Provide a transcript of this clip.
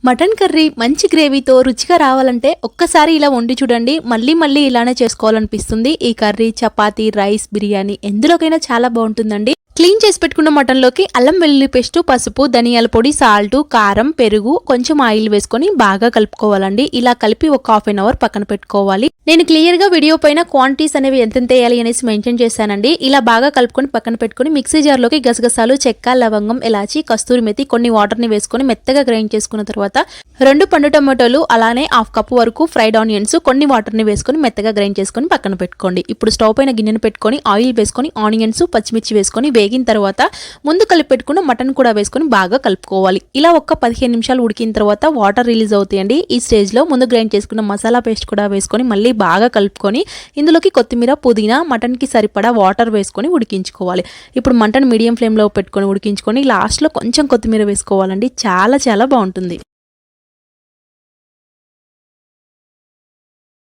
Mutton curry మంచి గ్రేవీతో రుచిగా రావాలంటే ఒక్కసారి ఇలా వండి చూడండి. మళ్ళీ మళ్ళీ ఇలానే చేసుకోవాలనిపిస్తుంది. ఈ కర్రీ చపాతీ, రైస్, బిర్యానీ ఎందులోకైనా చాలా బాగుంటుందండి. క్లీన్ చేసి పెట్టుకున్న మటన్లోకి అల్లం వెల్లుల్లి పేస్ట్, పసుపు, ధనియాల పొడి, సాల్ట్, కారం, పెరుగు, కొంచెం ఆయిల్ వేసుకొని బాగా కలుపుకోవాలండి. ఇలా కలిపి ఒక హాఫ్ అన్ అవర్ పక్కన పెట్టుకోవాలి. నేను క్లియర్ గా వీడియో పైన క్వాంటిటీస్ అనేవి ఎంతెంత వేయాలి అనేసి మెన్షన్ చేశానండి. ఇలా బాగా కలుపుకొని పక్కన పెట్టుకుని మిక్సీ జార్లోకి గసగసాలు, చెక్క, లవంగం, ఇలాచి, కస్తూరి మెతి, కొన్ని వాటర్ ని వేసుకొని మెత్తగా గ్రైండ్ చేసుకున్న తర్వాత 2 పండు టమాటోలు, అలానే హాఫ్ కప్ వరకు ఫ్రైడ్ ఆనియన్స్, కొన్ని వాటర్ ని వేసుకొని మెత్తగా గ్రైండ్ చేసుకొని పక్కన పెట్టుకోండి. ఇప్పుడు స్టవ్ పైన గిన్నెను పెట్టుకొని ఆయిల్ వేసుకొని ఆనియన్స్, పచ్చిమిర్చి వేసుకొని వేగిన తర్వాత ముందు కలిపి పెట్టుకున్న మటన్ కూడా వేసుకొని బాగా కలుపుకోవాలి. ఇలా ఒక్క 15 నిమిషాలు ఉడికిన తర్వాత వాటర్ రిలీజ్ అవుతాయండి. ఈ స్టేజ్ లో ముందు గ్రైండ్ చేసుకున్న మసాలా పేస్ట్ కూడా వేసుకొని మళ్ళీ బాగా కలుపుకొని ఇందులోకి కొత్తిమీర, పుదీనా, మటన్ కి సరిపడా వాటర్ వేసుకొని ఉడికించుకోవాలి. ఇప్పుడు మటన్ మీడియం ఫ్లేమ్ లో పెట్టుకొని ఉడికించుకొని లాస్ట్ లో కొంచెం కొత్తిమీర వేసుకోవాలండి. చాలా చాలా బాగుంటుంది.